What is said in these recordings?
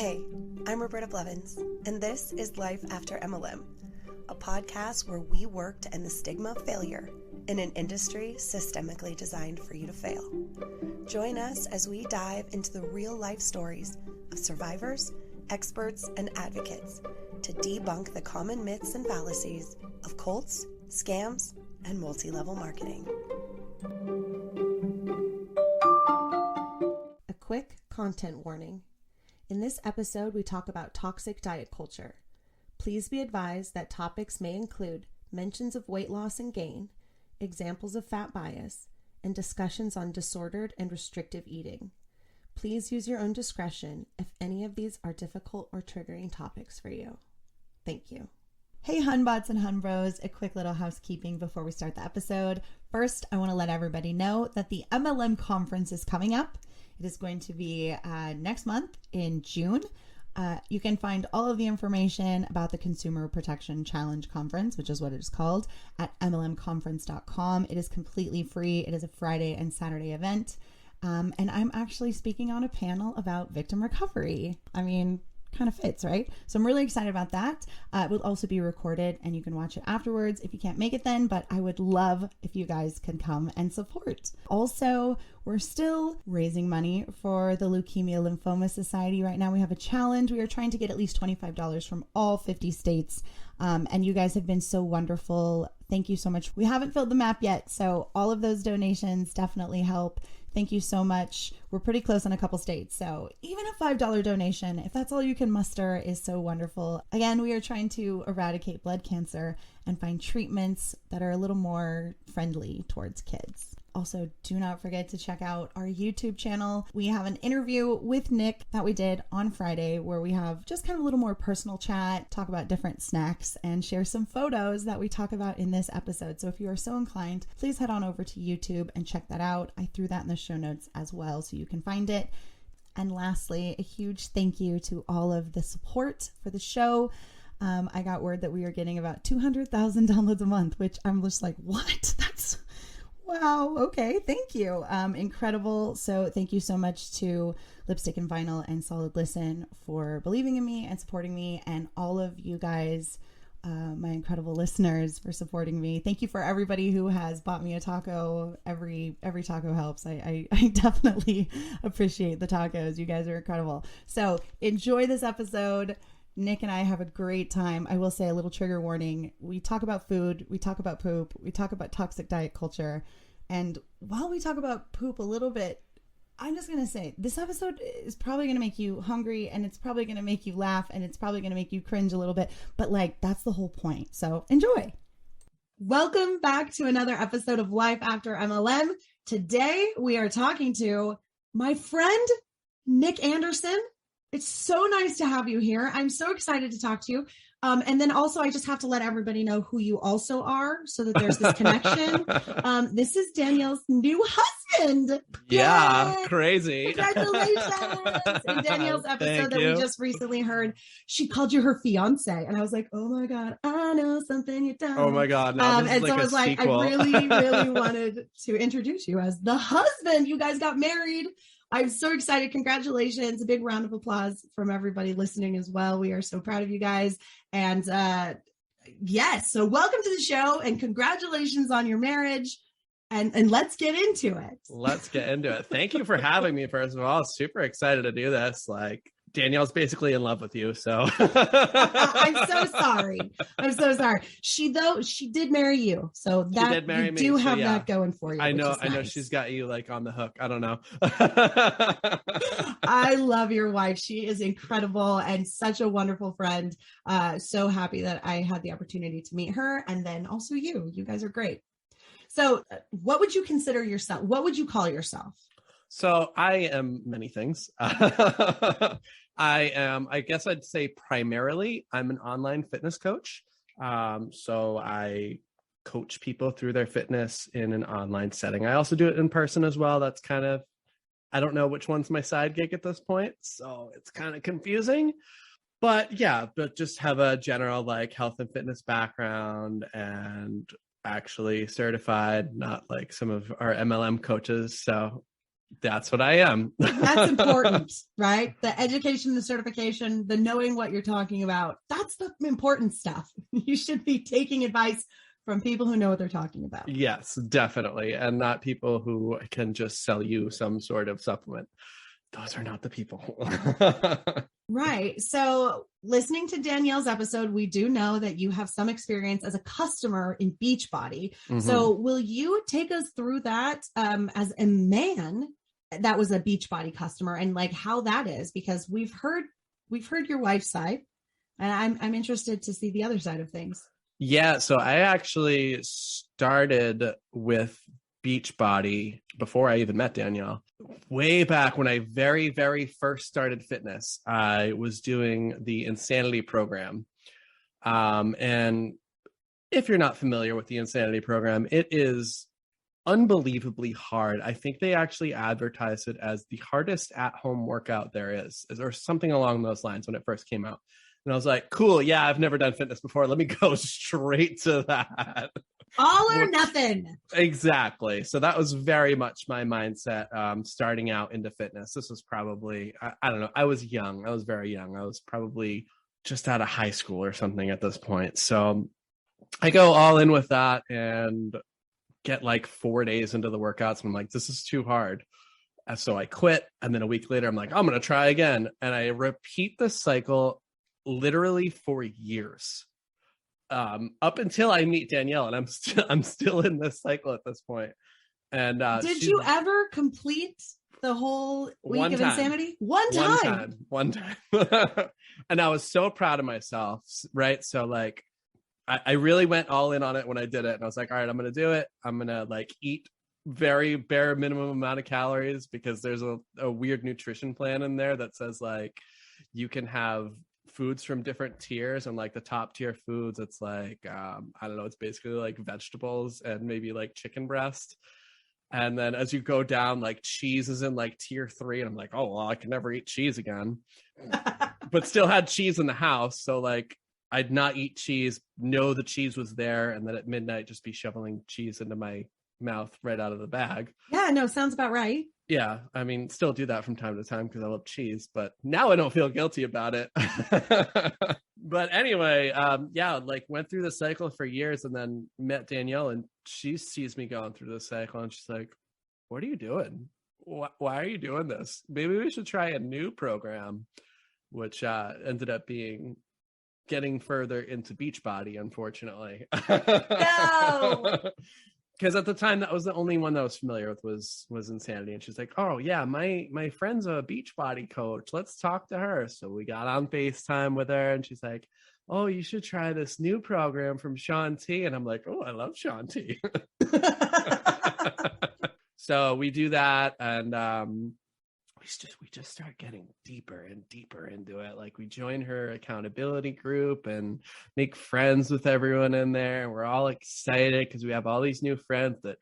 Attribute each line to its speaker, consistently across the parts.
Speaker 1: Hey, I'm Roberta Blevins, and this is Life After MLM, a podcast where we work to end the stigma of failure in an industry systemically designed for you to fail. Join us as we dive into the real-life stories of survivors, experts, and advocates to debunk the common myths and fallacies of cults, scams, and multi-level marketing. A quick content warning. In this episode, we talk about toxic diet culture. Please be advised that topics may include mentions of weight loss and gain, examples of fat bias, and discussions on disordered and restrictive eating. Please use your own discretion if any of these are difficult or triggering topics for you. Thank you. Hey, HunBots and HunBros, a quick little housekeeping before we start the episode. First, I want to let everybody know that the MLM conference is coming up. It is going to be next month in June. You can find all of the information about the Consumer Protection Challenge Conference, which is what it is called, at mlmconference.com. It is completely free. It is a Friday and Saturday event. And I'm actually speaking on a panel about victim recovery. I mean, kind of fits, right? So I'm really excited about that. It will also be recorded and you can watch it afterwards if you can't make it then, but I would love if you guys can come and support. Also, we're still raising money for the Leukemia Lymphoma Society right now. We have a challenge. We are trying to get at least $25 from all 50 states. And you guys have been so wonderful. Thank you so much. We haven't filled the map yet, so all of those donations definitely help. Thank you so much. We're pretty close in a couple states, so even a $5 donation, if that's all you can muster, is so wonderful. Again, we are trying to eradicate blood cancer and find treatments that are a little more friendly towards kids. Also, do not forget to check out our YouTube channel. We have an interview with Nick that we did on Friday where we have just kind of a little more personal chat, talk about different snacks, and share some photos that we talk about in this episode. So if you are so inclined, please head on over to YouTube and check that out. I threw that in the show notes as well so you can find it. And lastly, a huge thank you to all of the support for the show. I got word that we are getting about 200,000 downloads a month, which I'm just like, what? That's... Wow. Okay. Thank you. Incredible. So thank you so much to Lipstick and Vinyl and Solid Listen for believing in me and supporting me, and all of you guys, my incredible listeners, for supporting me. Thank you for everybody who has bought me a taco. Every taco helps. I definitely appreciate the tacos. You guys are incredible. So enjoy this episode. Nick and I have a great time. I will say a little trigger warning. We talk about food, we talk about poop, we talk about toxic diet culture. And while we talk about poop a little bit, I'm just going to say this episode is probably going to make you hungry, and it's probably going to make you laugh, and it's probably going to make you cringe a little bit. But like, that's the whole point. So enjoy. Welcome back to another episode of Life After MLM. Today we are talking to my friend, Nick Anderson. It's so nice to have you here. I'm so excited to talk to you. And then also, I just have to let everybody know who you also are so that there's this connection. This is Danielle's new husband.
Speaker 2: Yeah,
Speaker 1: Yay!
Speaker 2: Crazy.
Speaker 1: Congratulations. In Danielle's episode that we just recently heard, she called you her fiance. And I was like, oh my God, I know something you don't.
Speaker 2: Oh my God. No,
Speaker 1: and so I was like,
Speaker 2: sequel.
Speaker 1: I really wanted to introduce you as the husband. You guys got married. I'm so excited. Congratulations. A big round of applause from everybody listening as well. We are so proud of you guys. And yes, so welcome to the show and congratulations on your marriage. And let's get into it.
Speaker 2: Let's get into it. Thank you for having me, first of all. Super excited to do this. Like, Danielle's basically in love with you, so.
Speaker 1: I'm so sorry. I'm so sorry. She did marry you, so that
Speaker 2: she did marry
Speaker 1: you
Speaker 2: me,
Speaker 1: do
Speaker 2: so
Speaker 1: have
Speaker 2: yeah.
Speaker 1: that going for you.
Speaker 2: I know
Speaker 1: Nice.
Speaker 2: she's got you like on the hook. I don't know.
Speaker 1: I love your wife. She is incredible and such a wonderful friend. So happy that I had the opportunity to meet her, and then also you. You guys are great. So, what would you consider yourself? What would you call yourself?
Speaker 2: So I am many things. I guess I'd say primarily I'm an online fitness coach. So I coach people through their fitness in an online setting. I also do it in person as well. That's kind of, I don't know which one's my side gig at this point. So it's kind of confusing, but yeah, but just have a general like health and fitness background and actually certified, not like some of our MLM coaches. So That's what I am.
Speaker 1: That's important, right? The education, the certification, the knowing what you're talking about. That's the important stuff. You should be taking advice from people who know what they're talking about.
Speaker 2: Yes, definitely. And not people who can just sell you some sort of supplement. Those are not the people.
Speaker 1: Right. So listening to Danielle's episode, we do know that you have some experience as a customer in Beachbody. Mm-hmm. So will you take us through that as a man that was a Beachbody customer and like how that is? Because we've heard your wife's side, and I'm interested to see the other side of things.
Speaker 2: Yeah. So I actually started with Beachbody before I even met Danielle. Way back when I very, very first started fitness, I was doing the Insanity program. And if you're not familiar with the Insanity program, it is unbelievably hard. I think they actually advertised it as the hardest at-home workout there is, or something along those lines when it first came out. And I was like, cool, yeah, I've never done fitness before. Let me go straight to that.
Speaker 1: All or nothing.
Speaker 2: Exactly. So that was very much my mindset starting out into fitness. This was probably, I don't know, I was young. I was very young. I was probably just out of high school or something at this point. So I go all in with that and get like 4 days into the workouts. And I'm like, this is too hard. So I quit. And then a week later, I'm like, I'm going to try again. And I repeat the cycle literally for years. Up until I meet Danielle, and I'm still in this cycle at this point. And
Speaker 1: did you ever complete the whole week of insanity? One time. And I was so proud of myself, right? So like, I really went all in on it when I did it, and I was like, all right, I'm gonna do it. I'm gonna like eat very bare minimum amount of calories, because there's a weird nutrition plan in there that says like you can have foods from different tiers, and like the top tier foods, it's like I don't know, it's basically like vegetables and maybe like chicken breast, and then as you go down, like cheese is in like tier 3, and I'm like, oh well, I can never eat cheese again. But still had cheese in the house, so like I'd not eat cheese, know the cheese was there, and then at midnight just be shoveling cheese into my mouth right out of the bag. Yeah, no, sounds about right.
Speaker 2: Yeah, I mean, still do that from time to time because I love cheese, but now I don't feel guilty about it. But anyway, yeah, like went through the cycle for years, and then met Danielle, and she sees me going through the cycle, and she's like, what are you doing? Why are you doing this? Maybe we should try a new program, which ended up being getting further into Beachbody, unfortunately.
Speaker 1: No.
Speaker 2: Because at the time, that was the only one that I was familiar with was Insanity. And she's like, oh, yeah, my friend's a Beachbody coach. Let's talk to her. So we got on FaceTime with her, and she's like, oh, you should try this new program from Shaun T. And I'm like, oh, I love Shaun T. So we do that, and we just start getting deeper and deeper into it. Like we join her accountability group and make friends with everyone in there. And we're all excited because we have all these new friends that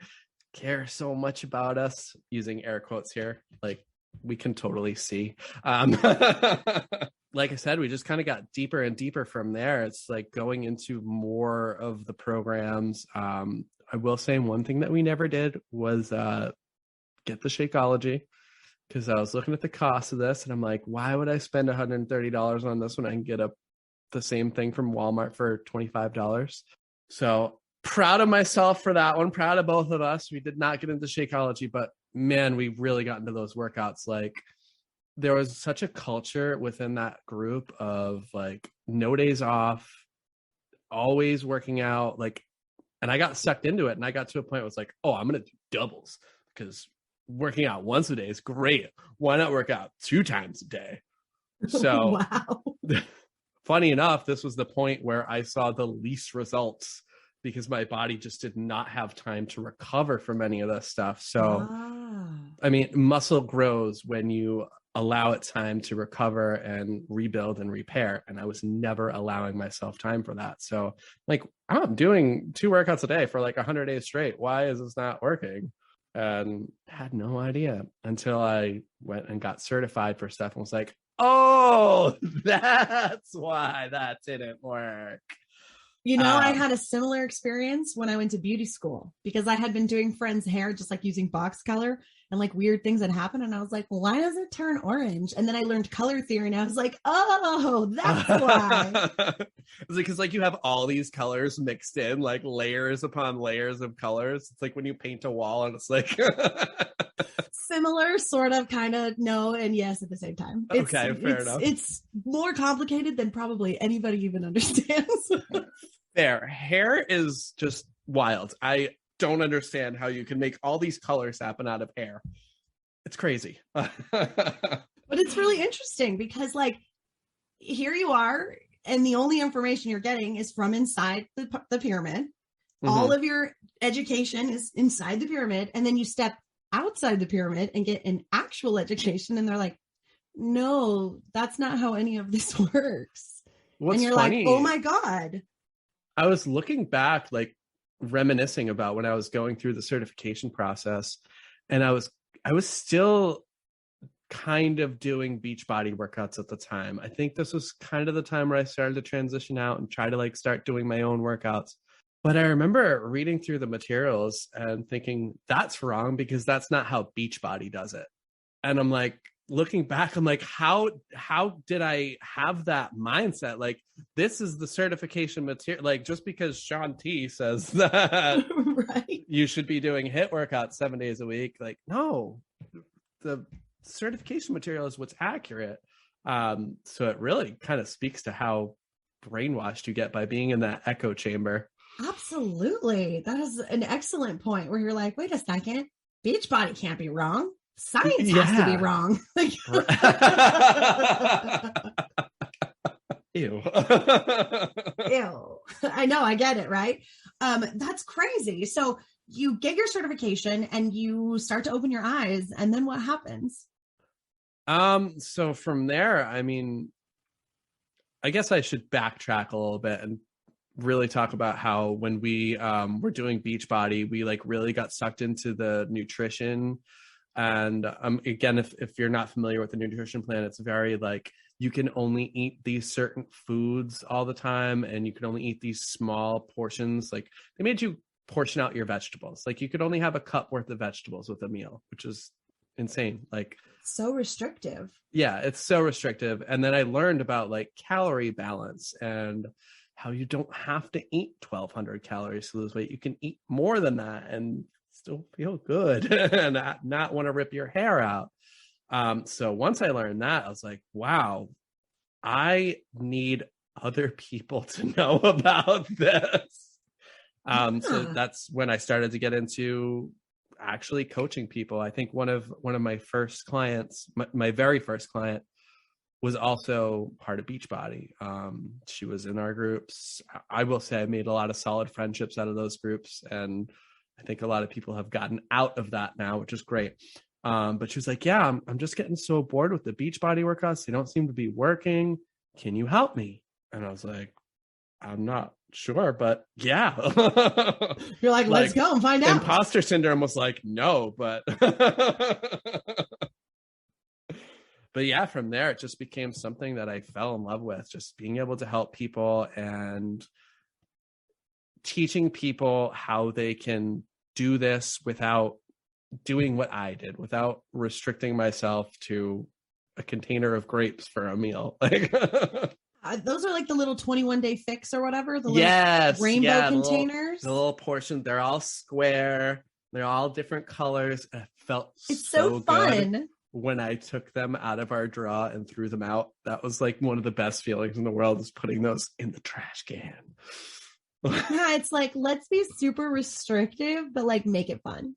Speaker 2: care so much about us, using air quotes here. Like we can totally see. Like I said, we just kind of got deeper and deeper from there. It's like going into more of the programs. I will say one thing that we never did was get the Shakeology. Because I was looking at the cost of this, and I'm like, why would I spend $130 on this when I can get the same thing from Walmart for $25? So proud of myself for that one. Proud of both of us. We did not get into Shakeology, but man, we really got into those workouts. Like there was such a culture within that group of like no days off, always working out. Like, and I got sucked into it, and I got to a point where it was like, oh, I'm going to do doubles, because working out once a day is great. Why not work out 2 times a day? So
Speaker 1: wow.
Speaker 2: Funny enough, this was the point where I saw the least results, because my body just did not have time to recover from any of this stuff. So, I mean, muscle grows when you allow it time to recover and rebuild and repair. And I was never allowing myself time for that. So like, I'm doing 2 workouts a day for like 100 days straight. Why is this not working? And had no idea until I went and got certified for stuff and was like, oh, that's why that didn't work.
Speaker 1: You know, I had a similar experience when I went to beauty school, because I had been doing friends' hair, just like using box color. and like weird things that happen. And I was like, well, why does it turn orange? And then I learned color theory and I was like, oh, that's why.
Speaker 2: It's because like you have all these colors mixed in, like layers upon layers of colors. It's like when you paint a wall and it's like
Speaker 1: similar, sort of, kind of, no, and yes at the same time.
Speaker 2: Okay, fair enough.
Speaker 1: It's more complicated than probably anybody even understands.
Speaker 2: Fair. Hair is just wild. I don't understand how you can make all these colors happen out of hair. It's crazy.
Speaker 1: But it's really interesting because like here you are, and the only information you're getting is from inside the pyramid. Mm-hmm. All of your education is inside the pyramid, and then you step outside the pyramid and get an actual education, and they're like, no, that's not how any of this works. And you're funny, like, oh my God.
Speaker 2: I was looking back, like reminiscing about when I was going through the certification process, and I was still kind of doing Beachbody workouts at the time. I think this was kind of the time where I started to transition out and try to like start doing my own workouts. But I remember reading through the materials and thinking that's wrong because that's not how Beachbody does it. And I'm like, looking back, I'm like, how did I have that mindset? Like, this is the certification material. Like, just because Sean T says that right, you should be doing HIIT workouts 7 days a week. Like, no, the certification material is what's accurate. So it really kind of speaks to how brainwashed you get by being in that echo chamber.
Speaker 1: Absolutely. That is an excellent point where you're like, wait a second, Beachbody can't be wrong. Science has to be wrong.
Speaker 2: Ew.
Speaker 1: Ew. I know, I get it, right? That's crazy. So you get your certification and you start to open your eyes, and then what happens?
Speaker 2: So from there, I mean, I guess I should backtrack a little bit and really talk about how when we were doing Beachbody, we like really got sucked into the nutrition. And again, if you're not familiar with the nutrition plan, it's very like you can only eat these certain foods all the time, and you can only eat these small portions. Like they made you portion out your vegetables. Like you could only have a cup worth of vegetables with a meal, which is insane. Like
Speaker 1: so restrictive.
Speaker 2: Yeah, it's so restrictive. And then I learned about like calorie balance and how you don't have to eat 1,200 calories to lose weight. You can eat more than that and still feel good and not want to rip your hair out. So once I learned that, I was like, wow, I need other people to know about this. So that's when I started to get into actually coaching people. I think one of my first clients, my very first client, was also part of Beachbody. She was in our groups. I will say I made a lot of solid friendships out of those groups, and I think a lot of people have gotten out of that now, which is great. But she was like, yeah, I'm just getting so bored with the Beachbody workouts. They don't seem to be working. Can you help me? And I was like, I'm not sure, but yeah.
Speaker 1: You're like, let's go and find out.
Speaker 2: Imposter syndrome was like, no, but but yeah, from there, it just became something that I fell in love with, just being able to help people and teaching people how they can do this without doing what I did, without restricting myself to a container of grapes for a meal. Like
Speaker 1: those are like the little 21-day fix or whatever. The
Speaker 2: little
Speaker 1: rainbow containers.
Speaker 2: The little portion. They're all square. They're all different colors. It felt
Speaker 1: it's so fun
Speaker 2: good when I took them out of our drawer and threw them out. That was like one of the best feelings in the world, is putting those in the trash can.
Speaker 1: Yeah, it's like, let's be super restrictive, but like make it fun.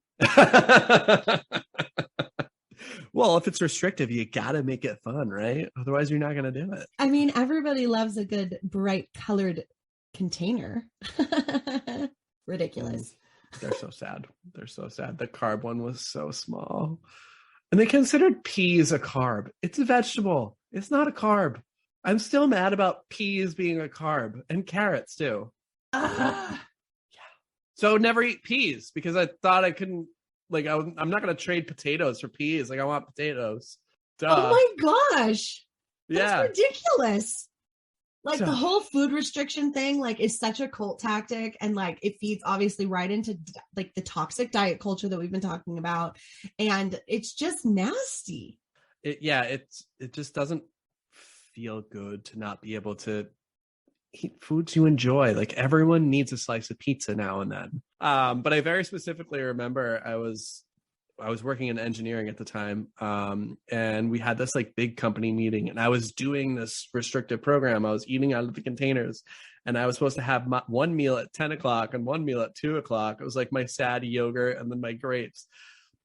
Speaker 2: Well, if it's restrictive, you gotta make it fun, right? Otherwise, you're not gonna do it.
Speaker 1: I mean, everybody loves a good bright colored container. Ridiculous.
Speaker 2: They're so sad. They're so sad. The carb one was so small. And they considered peas a carb. It's a vegetable. It's not a carb. I'm still mad about peas being a carb, and carrots too. Yeah. So never eat peas because I thought I couldn't. Like I'm not going to trade potatoes for peas. Like I want potatoes. Duh.
Speaker 1: Oh my gosh. That's ridiculous. Like the whole food restriction thing, like, is such a cult tactic, and like it feeds obviously right into like the toxic diet culture that we've been talking about, and it's just nasty.
Speaker 2: It just doesn't feel good to not be able to eat foods you enjoy. Like, everyone needs a slice of pizza now and then. But I very specifically remember I was working in engineering at the time. And we had this like big company meeting, and I was doing this restrictive program. I was eating out of the containers, and I was supposed to have one meal at 10 o'clock and one meal at 2 o'clock. It was like my sad yogurt and then my grapes.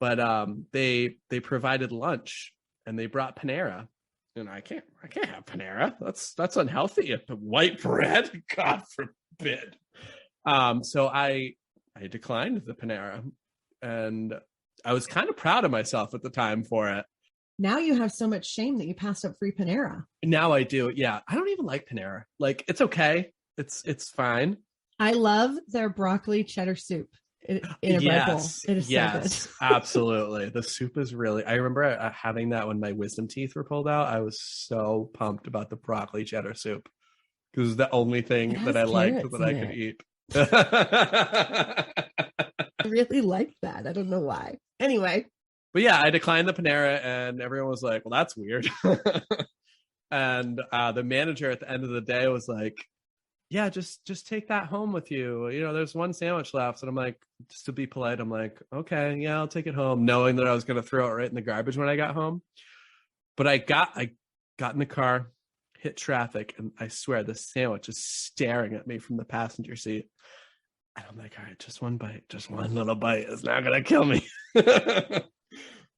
Speaker 2: But they provided lunch, and they brought Panera. And I can't have Panera. That's unhealthy. White bread, God forbid. So I declined the Panera, and I was kind of proud of myself at the time for it.
Speaker 1: Now you have so much shame that you passed up free Panera.
Speaker 2: Now I do. Yeah. I don't even like Panera. Like, it's okay. It's fine.
Speaker 1: I love their broccoli cheddar soup in a bread bowl. It is so good.
Speaker 2: Absolutely. The soup is really, I remember having that when my wisdom teeth were pulled out. I was so pumped about the broccoli cheddar soup, because it was the only thing that I liked that I could eat.
Speaker 1: I really liked that. I don't know why. Anyway.
Speaker 2: But yeah, I declined the Panera, and everyone was like, well, that's weird. And the manager at the end of the day was like, yeah, just take that home with you. You know, there's one sandwich left. And I'm like, just to be polite, I'm like, okay, yeah, I'll take it home, knowing that I was going to throw it right in the garbage when I got home. But I got in the car, hit traffic, and I swear the sandwich is staring at me from the passenger seat. And I'm like, all right, just one bite, just one little bite is not going to kill me.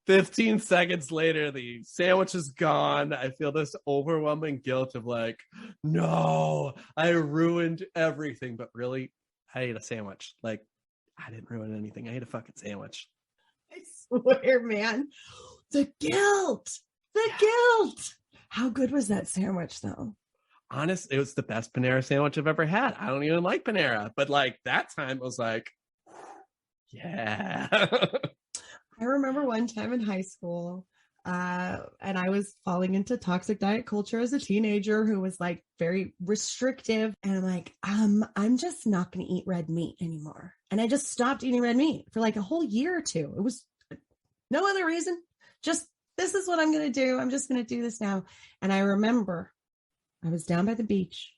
Speaker 2: 15 seconds later, the sandwich is gone. I feel this overwhelming guilt of like, no, I ruined everything. But really, I ate a sandwich. Like, I didn't ruin anything. I ate a fucking sandwich.
Speaker 1: I swear, man. The guilt. How good was that sandwich, though?
Speaker 2: Honest, it was the best Panera sandwich I've ever had. I don't even like Panera, but like that time it was like, yeah.
Speaker 1: I remember one time in high school, and I was falling into toxic diet culture as a teenager who was like very restrictive. And I'm like, I'm just not going to eat red meat anymore. And I just stopped eating red meat for like a whole year or two. It was no other reason. Just, this is what I'm going to do. I'm just going to do this now. And I remember I was down by the beach,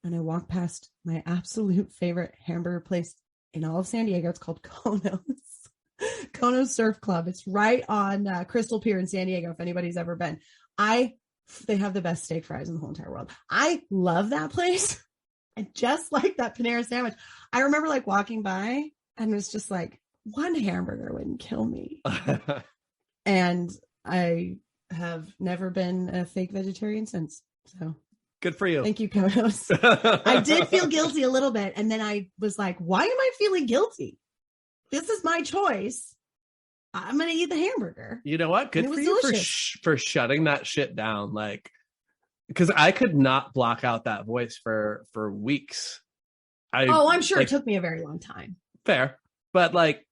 Speaker 1: and I walked past my absolute favorite hamburger place in all of San Diego. It's called Kono's Surf Club. It's right on Crystal Pier in San Diego, if anybody's ever been. They have the best steak fries in the whole entire world. I love that place. And just like that Panera sandwich, I remember like walking by and was just like, one hamburger wouldn't kill me. And I have never been a fake vegetarian since. So
Speaker 2: good for you.
Speaker 1: Thank you, Konos. I did feel guilty a little bit. And then I was like, why am I feeling guilty? This is my choice. I'm going to eat the hamburger.
Speaker 2: You know what? Good for you for shutting that shit down. Like, because I could not block out that voice for weeks.
Speaker 1: I'm sure it took me a very long time.
Speaker 2: Fair. But like,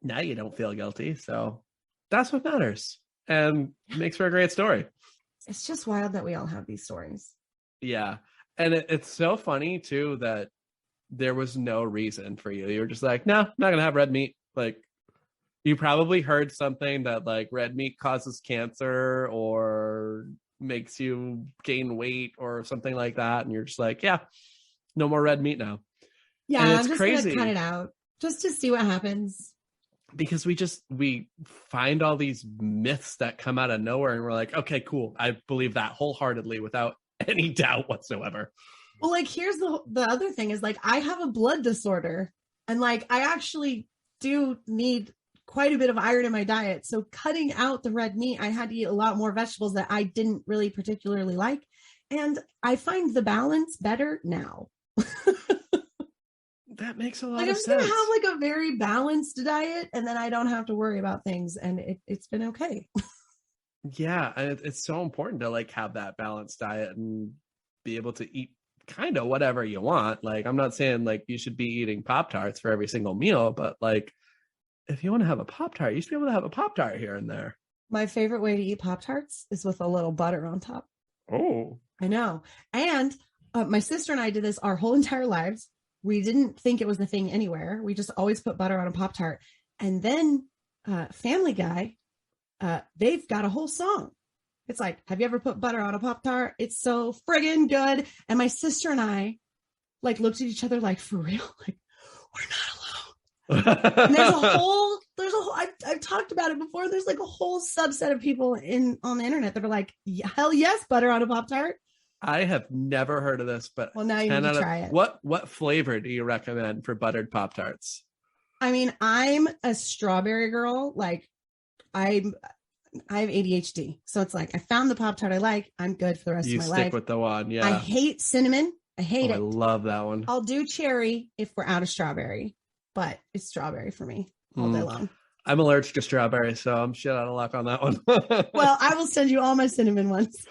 Speaker 2: now you don't feel guilty. So that's what matters. And makes for a great story.
Speaker 1: It's just wild that we all have these stories.
Speaker 2: Yeah. And it's so funny too that there was no reason for you. You were just like, no, I'm not going to have red meat. Like, you probably heard something that like red meat causes cancer or makes you gain weight or something like that. And you're just like, yeah, no more red meat now.
Speaker 1: Yeah, I'm just going to cut it out just to see what happens.
Speaker 2: Because we find all these myths that come out of nowhere, and we're like, okay, cool. I believe that wholeheartedly without any doubt whatsoever.
Speaker 1: Well, like, here's the other thing is like, I have a blood disorder, and like, I actually do need quite a bit of iron in my diet. So cutting out the red meat, I had to eat a lot more vegetables that I didn't really particularly like. And I find the balance better now.
Speaker 2: That makes a lot
Speaker 1: of
Speaker 2: sense.
Speaker 1: I'm going to have like a very balanced diet, and then I don't have to worry about things, and it's been okay.
Speaker 2: Yeah. And it's so important to like have that balanced diet and be able to eat kind of whatever you want. Like, I'm not saying like you should be eating Pop-Tarts for every single meal, but like, if you want to have a Pop-Tart, you should be able to have a Pop-Tart here and there.
Speaker 1: My favorite way to eat Pop-Tarts is with a little butter on top.
Speaker 2: Oh,
Speaker 1: I know. And My sister and I did this our whole entire lives. We didn't think it was the thing anywhere. We just always put butter on a Pop-Tart. And then Family Guy, they've got a whole song. It's like, have you ever put butter on a Pop-Tart? It's so friggin' good. And my sister and I like looked at each other like, for real? Like, we're not alone. And I've talked about it before. There's like a whole subset of people on the internet that are like, hell yes, butter on a Pop-Tart.
Speaker 2: I have never heard of this, but
Speaker 1: well, now you need to try it.
Speaker 2: What flavor do you recommend for buttered Pop-Tarts?
Speaker 1: I mean, I'm a strawberry girl. Like I have ADHD. So it's like, I found the Pop-Tart I like. I'm good for the rest of my life. You
Speaker 2: stick with the one. Yeah.
Speaker 1: I hate cinnamon. I hate it. I
Speaker 2: love that one.
Speaker 1: I'll do cherry if we're out of strawberry, but it's strawberry for me all day long.
Speaker 2: I'm allergic to strawberry, so I'm shit out of luck on that one.
Speaker 1: Well, I will send you all my cinnamon ones.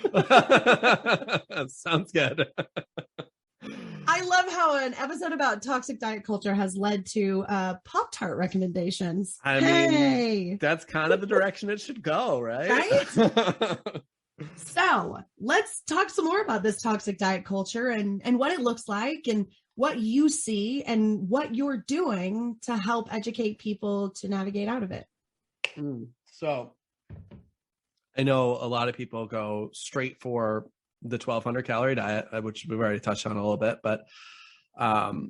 Speaker 2: Sounds good.
Speaker 1: I love how an episode about toxic diet culture has led to Pop-Tart recommendations.
Speaker 2: I mean, that's kind of the direction it should go, right?
Speaker 1: Right? So let's talk some more about this toxic diet culture and what it looks like and what you see and what you're doing to help educate people to navigate out of it.
Speaker 2: So I know a lot of people go straight for the 1200 calorie diet, which we've already touched on a little bit, but honestly,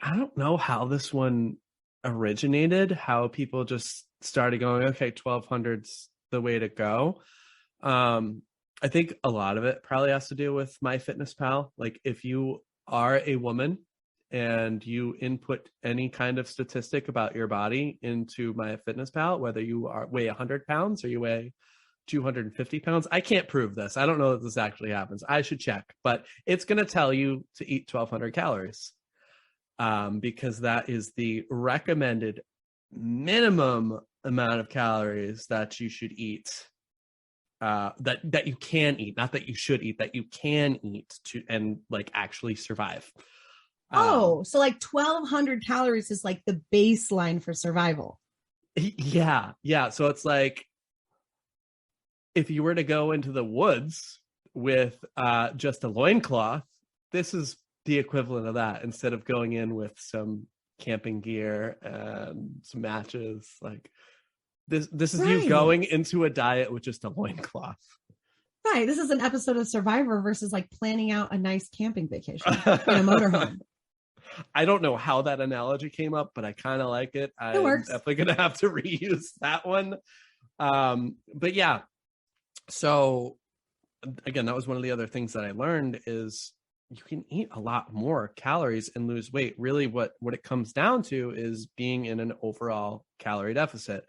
Speaker 2: I don't know how this one originated, how people just started going, okay, 1200's the way to go. I think a lot of it probably has to do with MyFitnessPal. Like if you are a woman and you input any kind of statistic about your body into MyFitnessPal, whether you weigh 100 pounds or you weigh 250 pounds, I can't prove this. I don't know if this actually happens. I should check, but it's going to tell you to eat 1200 calories because that is the recommended minimum amount of calories that you should eat. That you can eat, not that you should eat, that you can eat to and like actually survive.
Speaker 1: So like 1200 calories is like the baseline for survival.
Speaker 2: Yeah. So it's like if you were to go into the woods with just a loincloth, this is the equivalent of that instead of going in with some camping gear and some matches. Like this is you going into a diet with just a loincloth.
Speaker 1: Right. This is an episode of Survivor versus like planning out a nice camping vacation in a motorhome.
Speaker 2: I don't know how that analogy came up, but I kind of like it. I'm definitely going to have to reuse that one. But yeah. So again, that was one of the other things that I learned is you can eat a lot more calories and lose weight. Really what it comes down to is being in an overall calorie deficit.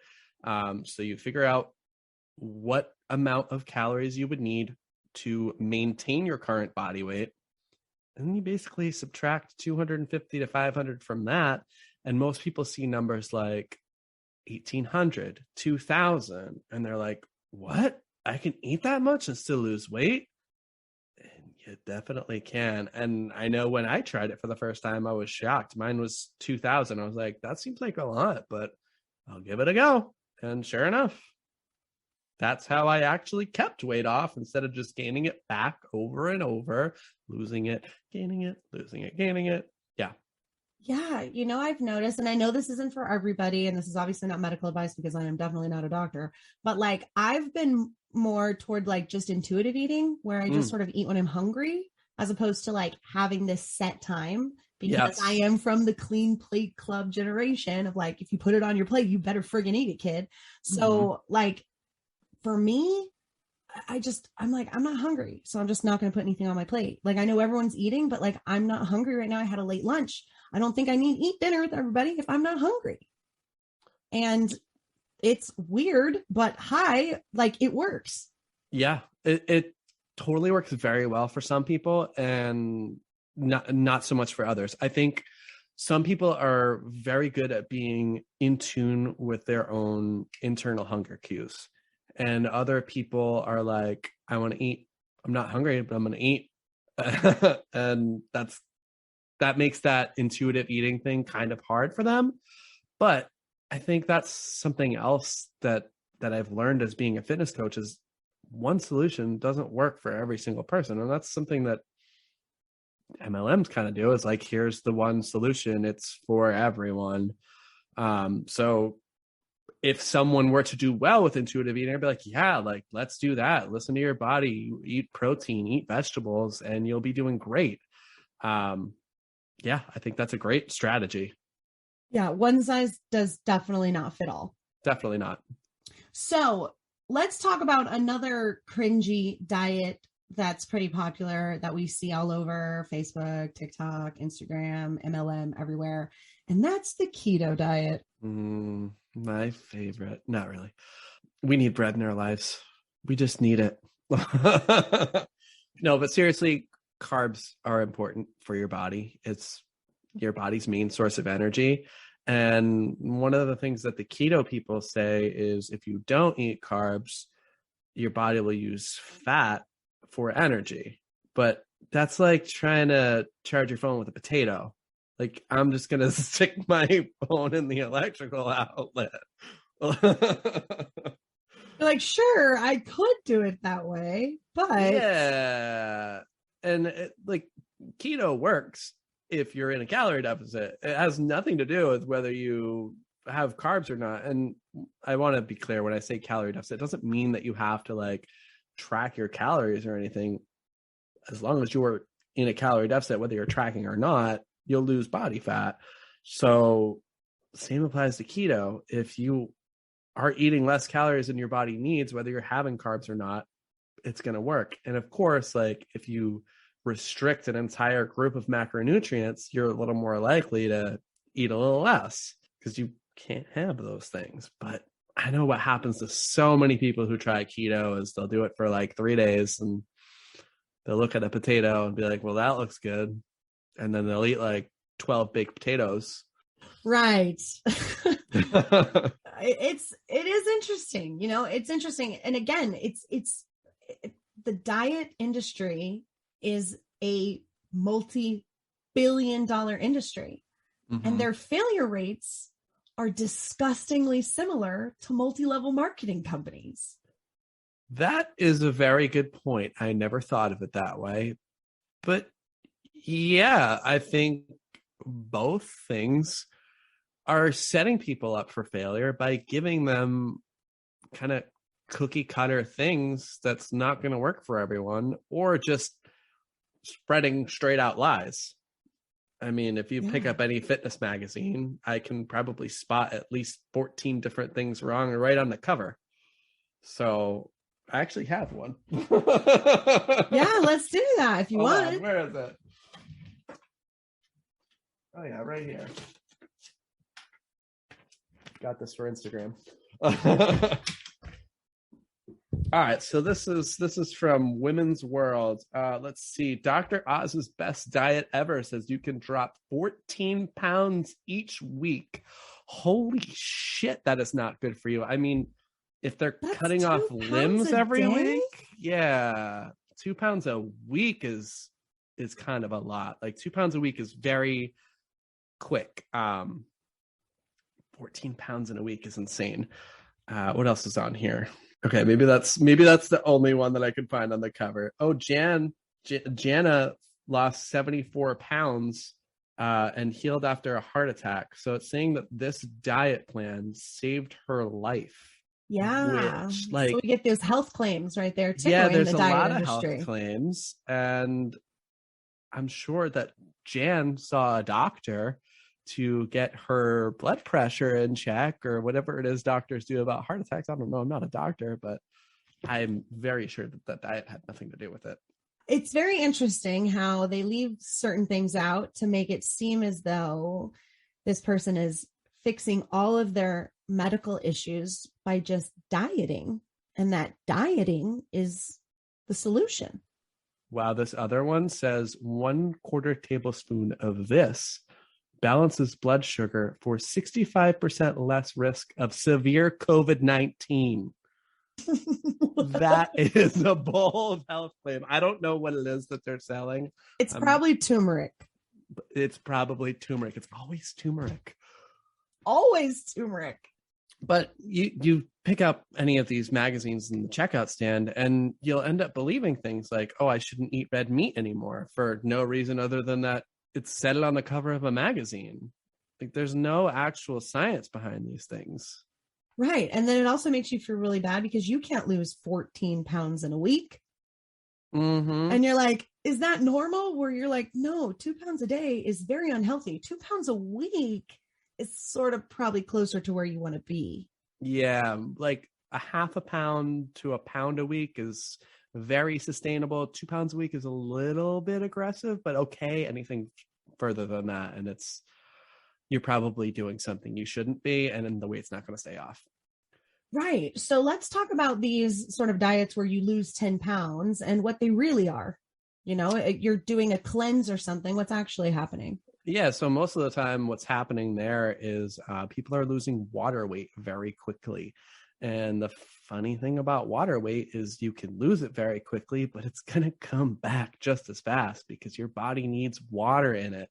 Speaker 2: So you figure out what amount of calories you would need to maintain your current body weight. And you basically subtract 250 to 500 from that. And most people see numbers like 1800, 2000. And they're like, what? I can eat that much and still lose weight? And you definitely can. And I know when I tried it for the first time, I was shocked. Mine was 2000. I was like, that seems like a lot, but I'll give it a go. And sure enough, that's how I actually kept weight off instead of just gaining it back over and over, losing it, gaining it, losing it, gaining it. Yeah.
Speaker 1: Yeah. You know, I've noticed, and I know this isn't for everybody, and this is obviously not medical advice because I am definitely not a doctor, but like I've been more toward like just intuitive eating where I just sort of eat when I'm hungry as opposed to like having this set time. Because I am from the clean plate club generation of like, if you put it on your plate, you better friggin' eat it, kid. So like for me, I'm like, I'm not hungry. So I'm just not going to put anything on my plate. Like I know everyone's eating, but like, I'm not hungry right now. I had a late lunch. I don't think I need to eat dinner with everybody if I'm not hungry. And it's weird, but like it works.
Speaker 2: Yeah, it totally works very well for some people. And not so much for others. I think some people are very good at being in tune with their own internal hunger cues. And other people are like, I want to eat. I'm not hungry, but I'm going to eat. And that makes that intuitive eating thing kind of hard for them. But I think that's something else that I've learned as being a fitness coach is one solution doesn't work for every single person. And that's something that MLMs kind of do. It's like, here's the one solution. It's for everyone. So if someone were to do well with intuitive eating, I'd be like, yeah, like, let's do that. Listen to your body, eat protein, eat vegetables, and you'll be doing great. Yeah, I think that's a great strategy.
Speaker 1: Yeah, one size does definitely not fit all.
Speaker 2: Definitely not.
Speaker 1: So let's talk about another cringy diet that's pretty popular that we see all over Facebook, TikTok, Instagram, MLM, everywhere. And that's the keto diet.
Speaker 2: My favorite. Not really. We need bread in our lives. We just need it. No, but seriously, carbs are important for your body. It's your body's main source of energy. And one of the things that the keto people say is if you don't eat carbs, your body will use fat for energy. But that's like trying to charge your phone with a potato. Like, I'm just going to stick my phone in the electrical outlet.
Speaker 1: Like, sure, I could do it that way, but
Speaker 2: yeah. And like, keto works if you're in a calorie deficit. It has nothing to do with whether you have carbs or not. And I want to be clear, when I say calorie deficit, it doesn't mean that you have to like track your calories or anything. As long as you're in a calorie deficit, whether you're tracking or not, you'll lose body fat. So same applies to keto. If you are eating less calories than your body needs, whether you're having carbs or not, it's going to work. And of course, like, if you restrict an entire group of macronutrients, you're a little more likely to eat a little less because you can't have those things. But I know what happens to so many people who try keto is they'll do it for like 3 days and they'll look at a potato and be like, well, that looks good. And then they'll eat like 12 baked potatoes.
Speaker 1: right. It is interesting. It's interesting. And again, the diet industry is a multi-billion-dollar industry, and their failure rates are disgustingly similar to multi-level marketing companies.
Speaker 2: That is a very good point. I never thought of it that way. But yeah, I think both things are setting people up for failure by giving them kind of cookie cutter things that's not going to work for everyone, or just spreading straight out lies. I mean, if you pick up any fitness magazine, I can probably spot at least 14 different things wrong right on the cover. So I actually have one.
Speaker 1: Yeah, let's do that if you want.
Speaker 2: Where is it? Oh yeah, right here. Got this for Instagram. All right, so this is from Women's World. Let's see. Dr. Oz's best diet ever says you can drop 14 pounds each week. Holy shit, that is not good for you. I mean, if they're cutting off limbs every week, yeah, 2 pounds a week is kind of a lot. Like 2 pounds a week is very quick. 14 pounds in a week is insane. What else is on here? Okay, maybe that's the only one that I could find on the cover. Oh, Jana lost 74 pounds and healed after a heart attack. So it's saying that this diet plan saved her life.
Speaker 1: Yeah.
Speaker 2: Which, like,
Speaker 1: so we get those health claims right there too.
Speaker 2: Yeah,
Speaker 1: in
Speaker 2: there's
Speaker 1: the
Speaker 2: a
Speaker 1: diet
Speaker 2: lot
Speaker 1: industry.
Speaker 2: of health claims, and I'm sure that Jan saw a doctor to get her blood pressure in check, or whatever it is doctors do about heart attacks. I don't know. I'm not a doctor, but I'm very sure that diet had nothing to do with it.
Speaker 1: It's very interesting how they leave certain things out to make it seem as though this person is fixing all of their medical issues by just dieting, and that dieting is the solution.
Speaker 2: Wow, this other one says 1/4 tablespoon of this balances blood sugar for 65% less risk of severe COVID-19. That is a bold health claim. I don't know what it is that they're selling.
Speaker 1: It's probably turmeric.
Speaker 2: It's probably turmeric. It's always turmeric.
Speaker 1: Always turmeric.
Speaker 2: But you pick up any of these magazines in the checkout stand and you'll end up believing things like, oh, I shouldn't eat red meat anymore for no reason other than that it's said it on the cover of a magazine. Like there's no actual science behind these things.
Speaker 1: Right. And then it also makes you feel really bad because you can't lose 14 pounds in a week.
Speaker 2: Mm-hmm.
Speaker 1: And you're like, is that normal? Where you're like, no, 2 pounds a day is very unhealthy. 2 pounds a week is sort of probably closer to where you want to be.
Speaker 2: Yeah, like a half a pound to a pound a week is very sustainable. 2 pounds a week is a little bit aggressive, but okay. Anything further than that, and you're probably doing something you shouldn't be, and then the weight's not going to stay off.
Speaker 1: Right. So let's talk about these sort of diets where you lose 10 pounds and what they really are. You know, you're doing a cleanse or something. What's actually happening?
Speaker 2: Yeah. So most of the time what's happening there is people are losing water weight very quickly. And the funny thing about water weight is you can lose it very quickly, but it's going to come back just as fast because your body needs water in it.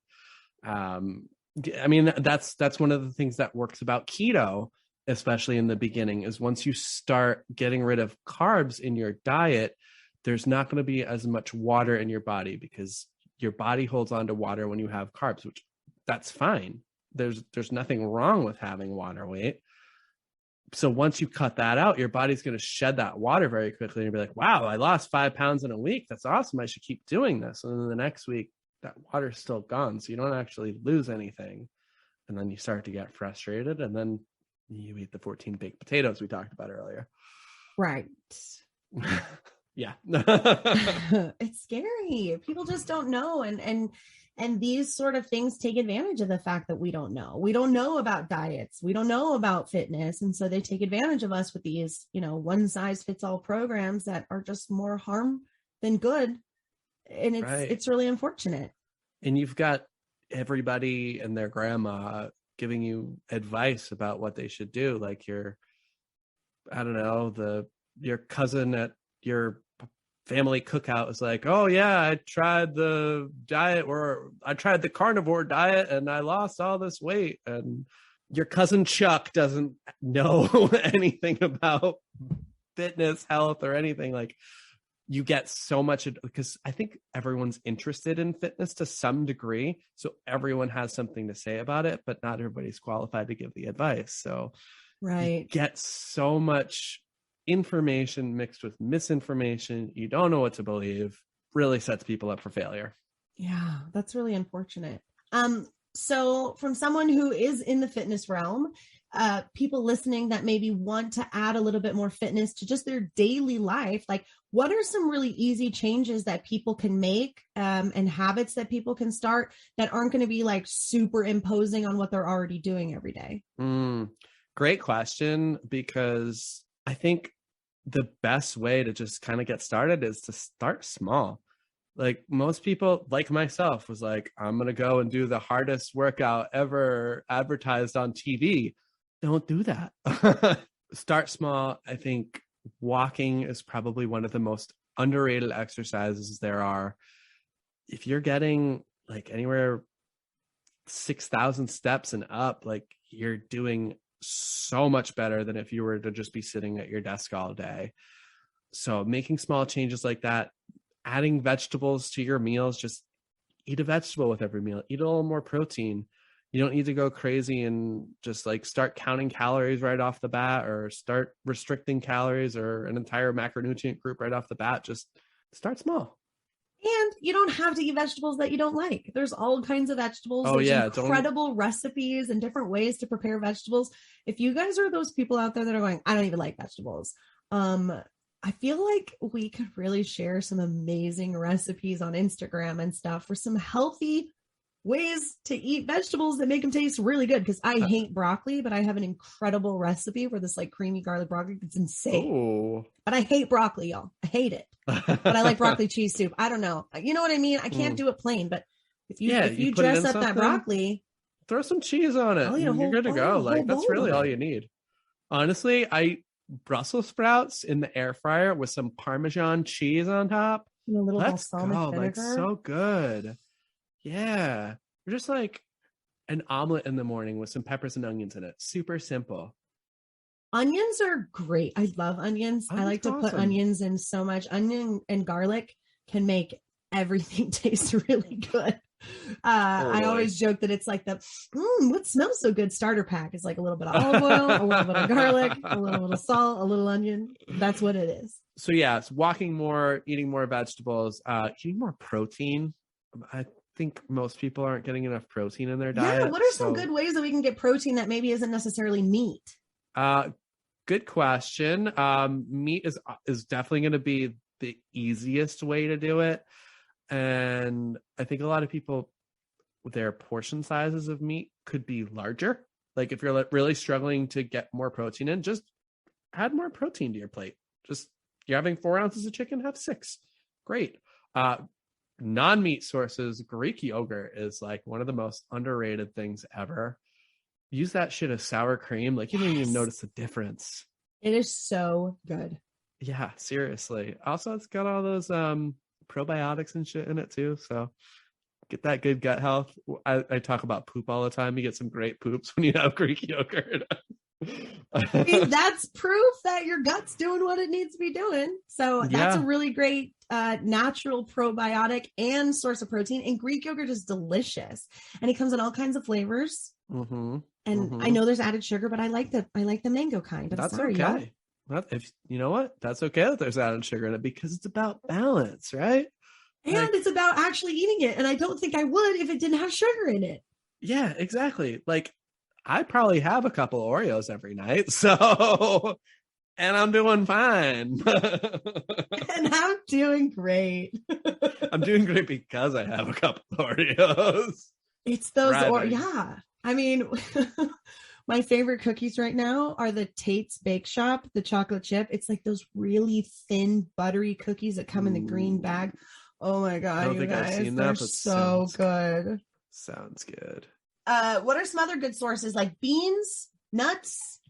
Speaker 2: I mean, that's one of the things that works about keto, especially in the beginning, is once you start getting rid of carbs in your diet, there's not going to be as much water in your body because your body holds on to water when you have carbs, which that's fine. There's nothing wrong with having water weight. So once you cut that out, your body's going to shed that water very quickly and be like, wow, I lost 5 pounds in a week. That's awesome. I should keep doing this. And then the next week, that water's still gone. So you don't actually lose anything. And then you start to get frustrated. And then you eat the 14 baked potatoes we talked about earlier.
Speaker 1: Right.
Speaker 2: Yeah.
Speaker 1: It's scary. People just don't know. And these sort of things take advantage of the fact that we don't know. We don't know about diets. We don't know about fitness. And so they take advantage of us with these, one size fits all programs that are just more harm than good. And it's really unfortunate.
Speaker 2: And you've got everybody and their grandma giving you advice about what they should do. Like your cousin at your family cookout is like, oh yeah, I tried the diet, or I tried the carnivore diet and I lost all this weight. And your cousin Chuck doesn't know anything about fitness, health, or anything. Like, you get so much, because I think everyone's interested in fitness to some degree. So everyone has something to say about it, but not everybody's qualified to give the advice. So you get so much information mixed with misinformation. You don't know what to believe. Really sets people up for failure.
Speaker 1: Yeah, that's really unfortunate. So from someone who is in the fitness realm, people listening that maybe want to add a little bit more fitness to just their daily life, like what are some really easy changes that people can make and habits that people can start that aren't going to be like super imposing on what they're already doing every day?
Speaker 2: Great question, because I think the best way to just kind of get started is to start small. Like most people, like myself, was like, I'm going to go and do the hardest workout ever advertised on TV. Don't do that. Start small. I think walking is probably one of the most underrated exercises there are. If you're getting like anywhere 6,000 steps and up, like you're doing so much better than if you were to just be sitting at your desk all day. So making small changes like that, adding vegetables to your meals, just eat a vegetable with every meal, eat a little more protein. You don't need to go crazy and just like start counting calories right off the bat, or start restricting calories or an entire macronutrient group right off the bat. Just start small.
Speaker 1: And you don't have to eat vegetables that you don't like. There's all kinds of vegetables. There's incredible recipes and different ways to prepare vegetables. If you guys are those people out there that are going, I don't even like vegetables, I feel like we could really share some amazing recipes on Instagram and stuff for some healthy ways to eat vegetables that make them taste really good. Because I hate broccoli, but I have an incredible recipe for this like creamy garlic broccoli. It's insane.
Speaker 2: Ooh.
Speaker 1: But I hate broccoli, y'all. I hate it. But I like broccoli cheese soup. I don't know. You know what I mean? I can't do it plain, but if you dress up that broccoli,
Speaker 2: throw some cheese on it. You're good to go. Like that's really all you need. Honestly, Brussels sprouts in the air fryer with some Parmesan cheese on top.
Speaker 1: And a little balsamic vinegar.
Speaker 2: Like so good. Yeah. You're just like an omelet in the morning with some peppers and onions in it. Super simple.
Speaker 1: Onions are great. I love onions. I like to put onions in so much. Onion and garlic can make everything taste really good. I always joke that it's like the what smells so good starter pack. It's like a little bit of olive oil, a little bit of garlic, a little bit of salt, a little onion. That's what it is.
Speaker 2: So yeah, it's walking more, eating more vegetables, eating more protein. I think most people aren't getting enough protein in their diet.
Speaker 1: Yeah, what are some good ways that we can get protein that maybe isn't necessarily meat?
Speaker 2: Good question. Meat is definitely going to be the easiest way to do it. And I think a lot of people, their portion sizes of meat could be larger. Like if you're really struggling to get more protein in, just add more protein to your plate. Just you're having 4 ounces of chicken, have 6. Great. Non-meat sources, Greek yogurt is like one of the most underrated things ever. Use that shit as sour cream. Like you don't even notice the difference. It
Speaker 1: is so good.
Speaker 2: Yeah, seriously. Also, it's got all those probiotics and shit in it too. So get that good gut health. I talk about poop all the time. You get some great poops when you have Greek yogurt.
Speaker 1: That's proof that your gut's doing what it needs to be doing. So that's a really great natural probiotic and source of protein. And Greek yogurt is delicious, and it comes in all kinds of flavors. Mm-hmm. And I know there's added sugar, but I like the mango kind.
Speaker 2: That's sorry, okay. Y'all. Well, if you know what, that's okay that there's added sugar in it because it's about balance, right?
Speaker 1: And it's about actually eating it. And I don't think I would if it didn't have sugar in it.
Speaker 2: Yeah, exactly. Like I probably have a couple of Oreos every night. So, and I'm doing fine.
Speaker 1: And I'm doing great.
Speaker 2: I'm doing great because I have a couple of Oreos.
Speaker 1: It's those, yeah. I mean, my favorite cookies right now are the Tate's Bake Shop, the chocolate chip. It's like those really thin, buttery cookies that come in the green bag. Oh my God,
Speaker 2: I don't think I've seen that,
Speaker 1: they're so good.
Speaker 2: Sounds good.
Speaker 1: What are some other good sources like beans, nuts,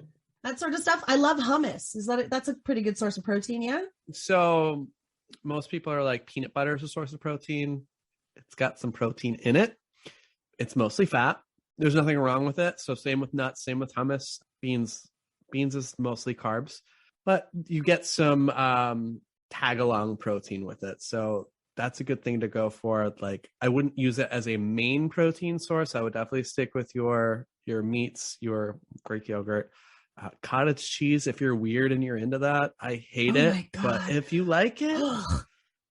Speaker 1: that sort of stuff? I love hummus. That's a pretty good source of protein, yeah?
Speaker 2: So most people are like peanut butter is a source of protein. It's got some protein in it. It's mostly fat. There's nothing wrong with it. So same with nuts, same with hummus. Beans is mostly carbs, but you get some tag along protein with it. So that's a good thing to go for. Like I wouldn't use it as a main protein source. I would definitely stick with your meats, your Greek yogurt, cottage cheese. If you're weird and you're into that, I hate it. But if you like it,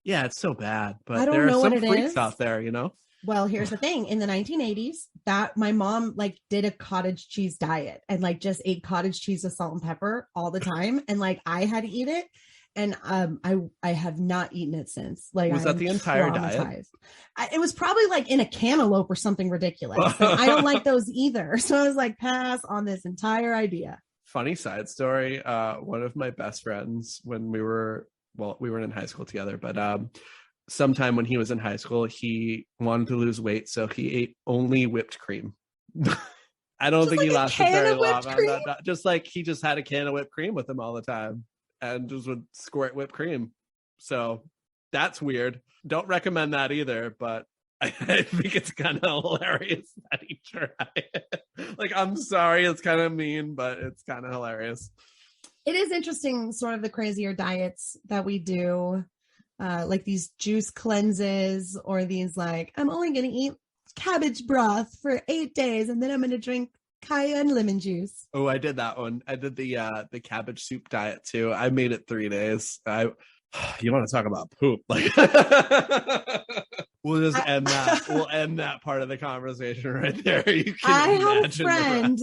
Speaker 2: yeah, it's so bad. But there are some freaks out there, you know?
Speaker 1: Well, here's the thing. In the 1980s, that my mom like did a cottage cheese diet and like just ate cottage cheese with salt and pepper all the time. And like I had to eat it. And I have not eaten it since. Like,
Speaker 2: was that the entire diet?
Speaker 1: It was probably like in a cantaloupe or something ridiculous. So I don't like those either. So I was like, pass on this entire idea.
Speaker 2: Funny side story. One of my best friends when we weren't in high school together, but sometime when he was in high school, he wanted to lose weight. So he ate only whipped cream. I don't think he lasted very long on that. Just like he just had a can of whipped cream with him all the time. And just would squirt whipped cream. So that's weird. Don't recommend that either, but I think it's kind of hilarious that he tried. Like, I'm sorry, it's kind of mean, but it's kind of hilarious.
Speaker 1: It is interesting, sort of the crazier diets that we do, like these juice cleanses or these like, I'm only going to eat cabbage broth for 8 days and then I'm going to drink cayenne lemon juice.
Speaker 2: Oh, I did that one. I did the cabbage soup diet too. I made it 3 days. You want to talk about poop? Like, we'll just end that. We'll end that part of the conversation right there. You can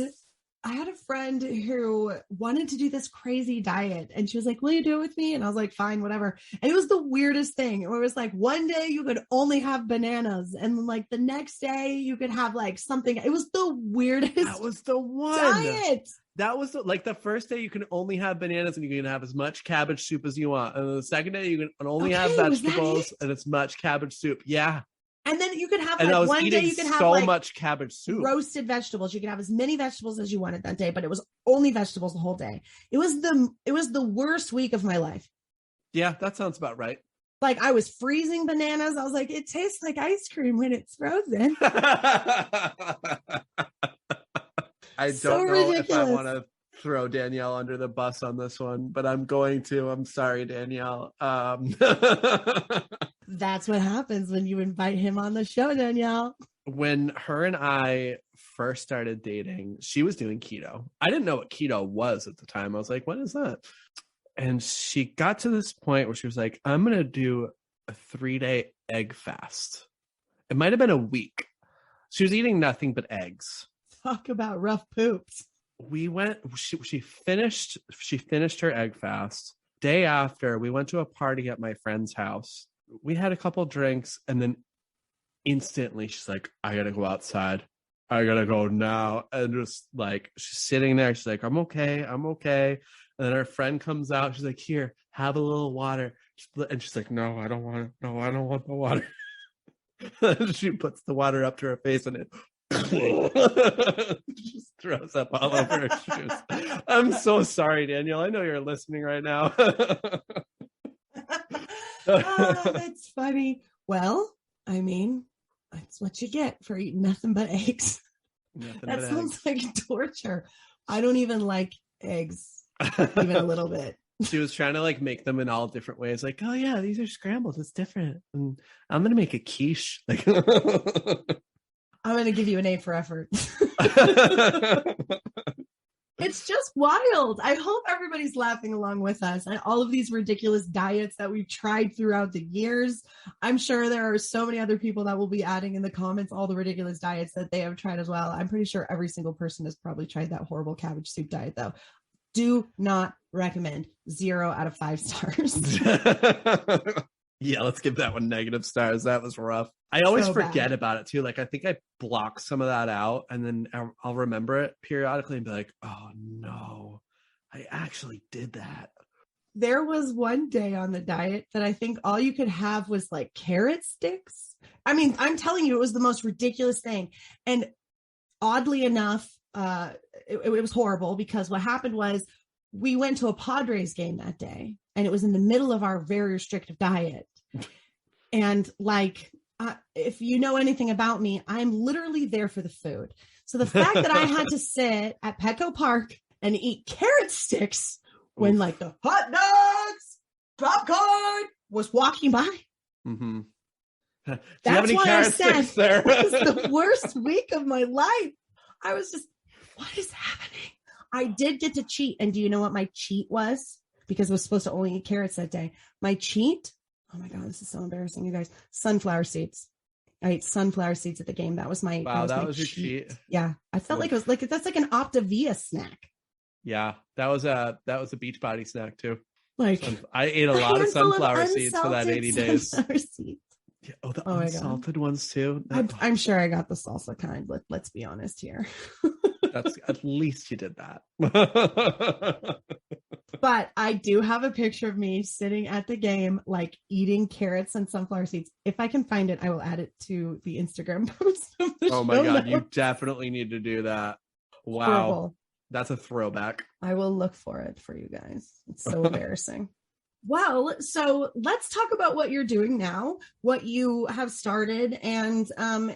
Speaker 1: I had a friend who wanted to do this crazy diet and she was like, will you do it with me? And I was like, fine, whatever. And it was the weirdest thing. It was like one day you could only have bananas and like the next day you could have like something. It was the weirdest.
Speaker 2: That was the one
Speaker 1: diet.
Speaker 2: That was like the first day you can only have bananas and you can have as much cabbage soup as you want. And then the second day you can only have vegetables and as much cabbage soup. Yeah.
Speaker 1: And then you could have like one day you could have
Speaker 2: so
Speaker 1: like
Speaker 2: much cabbage soup,
Speaker 1: roasted vegetables. You could have as many vegetables as you wanted that day, but it was only vegetables the whole day. It was the worst week of my life.
Speaker 2: Yeah, that sounds about right.
Speaker 1: Like I was freezing bananas. I was like, it tastes like ice cream when it's frozen.
Speaker 2: I don't know if I want to throw Danielle under the bus on this one, but I'm going to. I'm sorry, Danielle.
Speaker 1: That's what happens when you invite him on the show, Danielle.
Speaker 2: When her and I first started dating, she was doing keto. I didn't know what keto was at the time. I was like, what is that? And she got to this point where she was like, I'm going to do a 3-day egg fast. It might have been a week. She was eating nothing but eggs.
Speaker 1: Talk about rough poops.
Speaker 2: She finished her egg fast. Day after, we went to a party at my friend's house. We had a couple drinks, and then instantly she's like, I gotta go outside. I gotta go now. And just like, she's sitting there. She's like, I'm okay. And then her friend comes out. She's like, here, have a little water. And she's like, no, I don't want it. No, I don't want the water. She puts the water up to her face and it just throws up all over her shoes. I'm so sorry, Danielle. I know you're listening right now.
Speaker 1: That's funny. Well, I mean, that's what you get for eating nothing but eggs. That sounds like torture. I don't even like eggs, even a little bit.
Speaker 2: She was trying to like make them in all different ways. Like, oh yeah, these are scrambled. It's different. And I'm going to make a quiche. Like,
Speaker 1: I'm going to give you an A for effort. It's just wild. I hope everybody's laughing along with us and all of these ridiculous diets that we've tried throughout the years. I'm sure there are so many other people that will be adding in the comments all the ridiculous diets that they have tried as well. I'm pretty sure every single person has probably tried that horrible cabbage soup diet, though. Do not recommend. 0 out of 5 stars.
Speaker 2: Yeah, let's give that one negative stars. That was rough. I always forget about it too. Like, I think I block some of that out and then I'll remember it periodically and be like, oh no, I actually did that.
Speaker 1: There was one day on the diet that I think all you could have was like carrot sticks. I mean, I'm telling you, it was the most ridiculous thing. And oddly enough, it was horrible because what happened was we went to a Padres game that day and it was in the middle of our very restrictive diet. And like, if you know anything about me, I'm literally there for the food. So the fact that I had to sit at Petco Park and eat carrot sticks when like the hot dogs, popcorn was walking by.
Speaker 2: Mm-hmm.
Speaker 1: That's why I said it was the worst week of my life. I was just, what is happening? I did get to cheat. And do you know what my cheat was? Because I was supposed to only eat carrots that day. My cheat, oh my God, this is so embarrassing, you guys. Sunflower seeds. I ate sunflower seeds at the game. That was my
Speaker 2: that was your cheat.
Speaker 1: Yeah. I felt like it was like, that's like an Optavia snack.
Speaker 2: Yeah. That was a Beachbody snack too.
Speaker 1: Like
Speaker 2: I ate a lot of sunflower seeds for that 80 days. Yeah, the unsalted ones too.
Speaker 1: I'm sure I got the salsa kind. Let's be honest here.
Speaker 2: That's at least you did that.
Speaker 1: But I do have a picture of me sitting at the game, like eating carrots and sunflower seeds. If I can find it, I will add it to the Instagram post.
Speaker 2: Oh my God, you definitely need to do that. Wow. Horrible. That's a throwback.
Speaker 1: I will look for it for you guys. It's so embarrassing. Well, so let's talk about what you're doing now, what you have started, and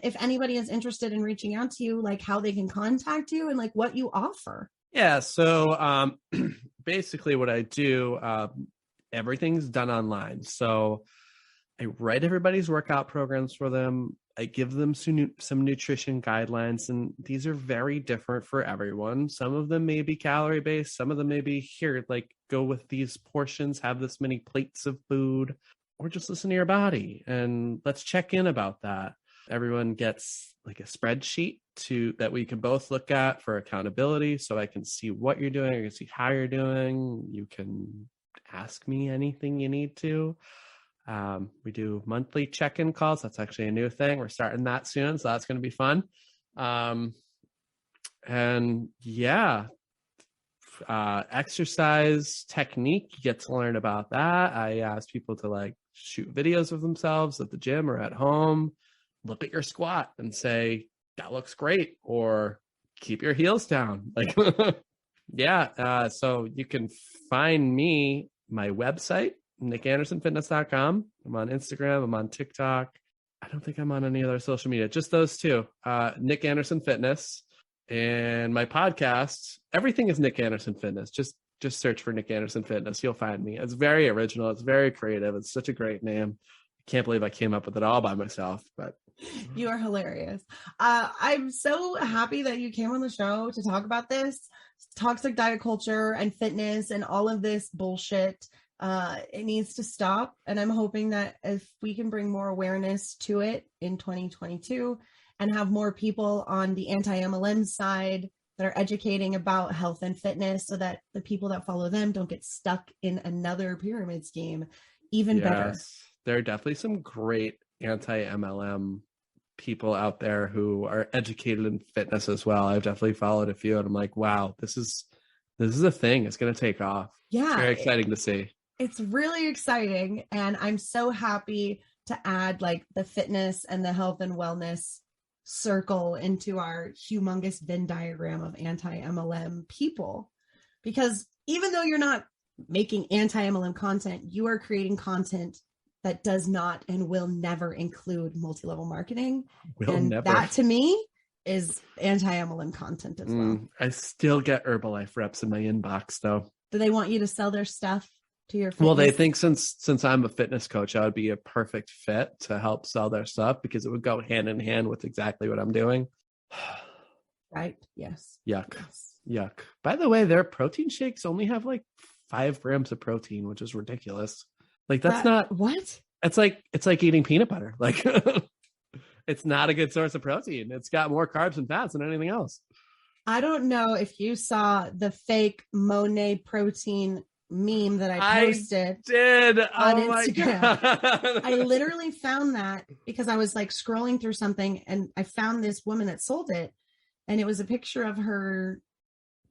Speaker 1: if anybody is interested in reaching out to you, like how they can contact you and like what you offer.
Speaker 2: Yeah. So basically what I do, everything's done online. So I write everybody's workout programs for them. I give them some nutrition guidelines, and these are very different for everyone. Some of them may be calorie based. Some of them may be here, like go with these portions, have this many plates of food, or just listen to your body and let's check in about that. Everyone gets like a spreadsheet that we can both look at for accountability. So I can see what you're doing. I can see how you're doing. You can ask me anything you need to. We do monthly check-in calls. That's actually a new thing. We're starting that soon, so that's going to be fun. And yeah, exercise technique, you get to learn about that. I ask people to like shoot videos of themselves at the gym or at home, look at your squat and say, that looks great, or keep your heels down. Like, yeah. So you can find me, my website, NickAndersonFitness.com. I'm on Instagram. I'm on TikTok. I don't think I'm on any other social media, just those two. Nick Anderson Fitness. And my podcast, everything is Nick Anderson Fitness. Just search for Nick Anderson Fitness. You'll find me. It's very original. It's very creative. It's such a great name. I can't believe I came up with it all by myself, but
Speaker 1: you are hilarious. I'm so happy that you came on the show to talk about this toxic diet culture and fitness and all of this bullshit. It needs to stop. And I'm hoping that if we can bring more awareness to it in 2022 and have more people on the anti-MLM side that are educating about health and fitness so that the people that follow them don't get stuck in another pyramid scheme, even better.
Speaker 2: There are definitely some great anti-MLM people out there who are educated in fitness as well. I've definitely followed a few and I'm like, wow, this is a thing. It's going to take off.
Speaker 1: Yeah.
Speaker 2: It's very exciting to see.
Speaker 1: It's really exciting. And I'm so happy to add like the fitness and the health and wellness circle into our humongous Venn diagram of anti-MLM people. Because even though you're not making anti-MLM content, you are creating content that does not and will never include multi-level marketing. That to me is anti-MLM content as well.
Speaker 2: I still get Herbalife reps in my inbox though.
Speaker 1: Do they want you to sell their stuff to your fitness?
Speaker 2: Well, they think since I'm a fitness coach, I would be a perfect fit to help sell their stuff because it would go hand in hand with exactly what I'm doing.
Speaker 1: Right. Yes.
Speaker 2: Yuck.
Speaker 1: Yes.
Speaker 2: Yuck. By the way, their protein shakes only have like 5 grams of protein, which is ridiculous. Like that's not
Speaker 1: what?
Speaker 2: It's like eating peanut butter. Like it's not a good source of protein. It's got more carbs and fats than anything else.
Speaker 1: I don't know if you saw the fake Monet protein meme that I posted.
Speaker 2: I did
Speaker 1: on Instagram.
Speaker 2: God.
Speaker 1: I literally found that because I was like scrolling through something and I found this woman that sold it, and it was a picture of her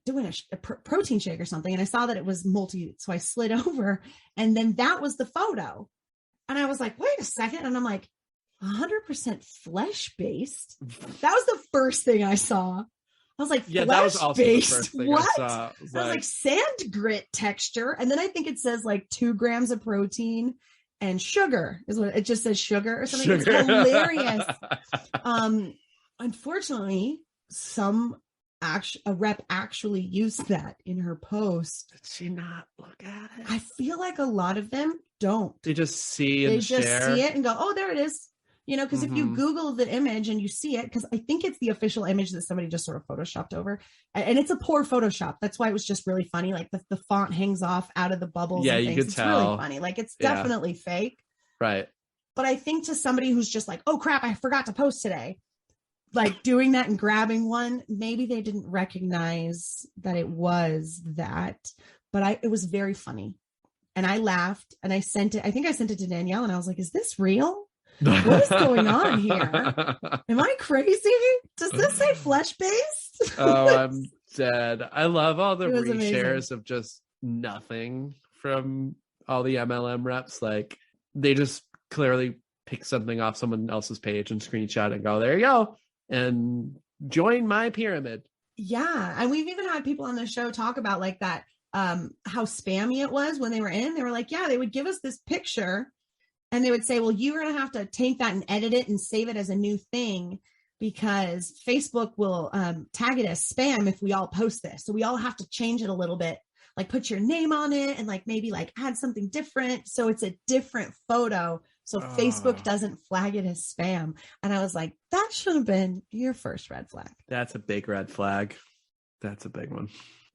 Speaker 1: doing a protein shake or something, and I saw that it was so I slid over, and then that was the photo, and I was like, wait a second, and I'm like, 100% flesh based. That was the first thing I saw. I was like,
Speaker 2: yeah, that was also the first thing
Speaker 1: what?
Speaker 2: I saw.
Speaker 1: I was like sand grit texture. And then I think it says like 2 grams of protein and sugar is what it just says, sugar or something. Sugar. It's hilarious. Unfortunately, a rep actually used that in her post.
Speaker 2: Did she not look at it?
Speaker 1: I feel like a lot of them don't.
Speaker 2: They just see and share.
Speaker 1: They just see it and go, oh, there it is. You know, because if you Google the image and you see it, because I think it's the official image that somebody just sort of photoshopped over, and it's a poor Photoshop. That's why it was just really funny. Like the font hangs off out of the bubbles.
Speaker 2: Yeah,
Speaker 1: and
Speaker 2: you
Speaker 1: things.
Speaker 2: could
Speaker 1: It's
Speaker 2: tell.
Speaker 1: really funny. Like it's definitely fake.
Speaker 2: Right.
Speaker 1: But I think to somebody who's just like, oh crap, I forgot to post today, like doing that and grabbing one, maybe they didn't recognize that it was that. But it was very funny, and I laughed and I sent it. I think I sent it to Danielle, and I was like, is this real? What is going on here? Am I crazy? Does this say flesh-based?
Speaker 2: Oh, I'm dead. I love all the reshares
Speaker 1: amazing.
Speaker 2: of just nothing from all the MLM reps. Like they just clearly pick something off someone else's page and screenshot and go, there you go, and join my pyramid.
Speaker 1: Yeah. And we've even had people on the show talk about like that, how spammy it was when they were in. They were like, yeah, they would give us this picture and they would say, well, you're going to have to take that and edit it and save it as a new thing because Facebook will tag it as spam if we all post this. So we all have to change it a little bit, like put your name on it and like maybe like add something different. So it's a different photo. So Facebook doesn't flag it as spam. And I was like, that should have been your first red flag.
Speaker 2: That's a big red flag. That's a big one.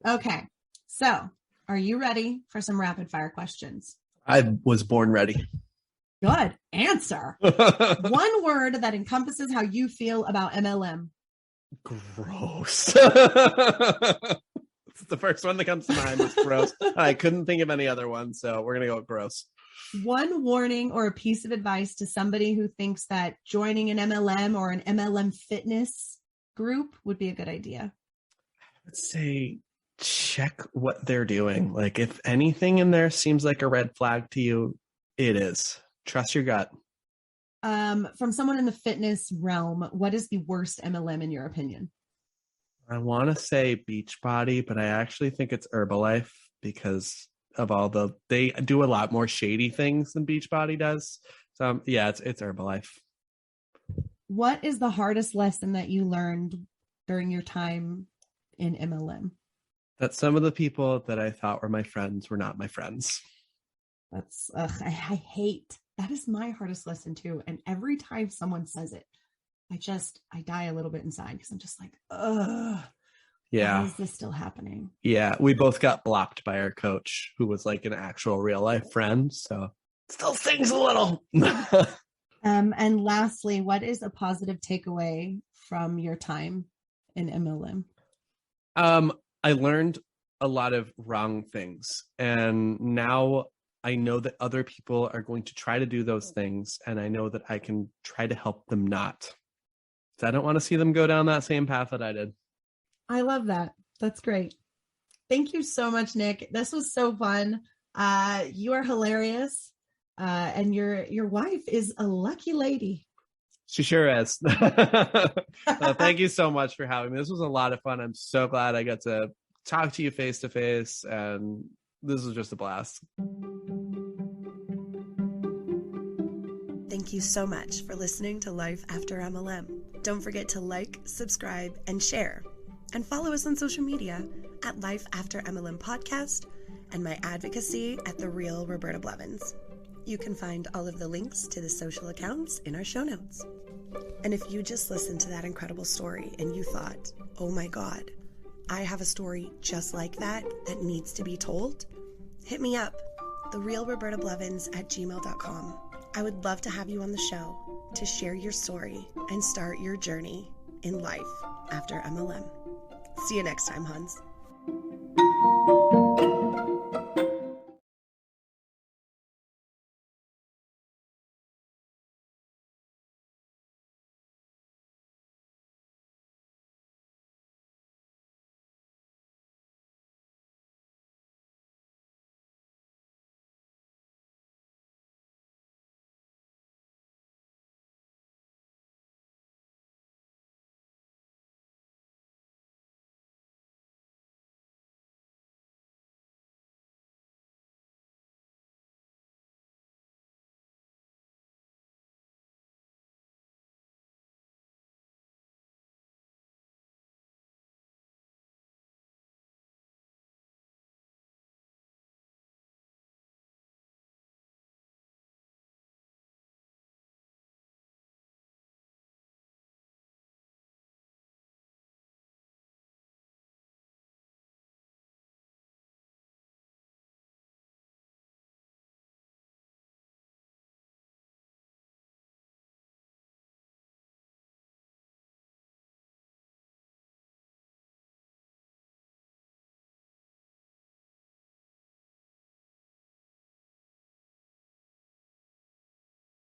Speaker 1: Okay. So are you ready for some rapid fire questions?
Speaker 2: I was born ready.
Speaker 1: Good answer. One word that encompasses how you feel about MLM.
Speaker 2: Gross. It's the first one that comes to mind was gross. I couldn't think of any other one, so we're going to go with gross.
Speaker 1: One warning or a piece of advice to somebody who thinks that joining an MLM or an MLM fitness group would be a good idea.
Speaker 2: I would say check what they're doing. Like if anything in there seems like a red flag to you, it is. Trust your gut.
Speaker 1: From someone in the fitness realm, what is the worst MLM in your opinion?
Speaker 2: I want to say Beachbody, but I actually think it's Herbalife because of they do a lot more shady things than Beachbody does. So yeah, it's Herbalife.
Speaker 1: What is the hardest lesson that you learned during your time in MLM?
Speaker 2: That some of the people that I thought were my friends were not my friends.
Speaker 1: That's, I hate, that is my hardest lesson too. And every time someone says it, I die a little bit inside because I'm just like, ugh.
Speaker 2: Yeah.
Speaker 1: Why is this still happening?
Speaker 2: Yeah. We both got blocked by our coach, who was like an actual real life friend. So it still stings a little.
Speaker 1: And lastly, what is a positive takeaway from your time in MLM?
Speaker 2: I learned a lot of wrong things. And now I know that other people are going to try to do those things. And I know that I can try to help them not. So I don't want to see them go down that same path that I did.
Speaker 1: I love that. That's great. Thank you so much, Nick. This was so fun. You are hilarious. And your wife is a lucky lady.
Speaker 2: She sure is. Well, thank you so much for having me. This was a lot of fun. I'm so glad I got to talk to you face to face. And this was just a blast.
Speaker 1: Thank you so much for listening to Life After MLM. Don't forget to like, subscribe, and share. And follow us on social media at Life After MLM Podcast and my advocacy at The Real Roberta Blevins. You can find all of the links to the social accounts in our show notes. And if you just listened to that incredible story and you thought, oh my God, I have a story just like that that needs to be told, hit me up, therealrobertablevins@gmail.com. I would love to have you on the show to share your story and start your journey in life after MLM. See you next time, Huns.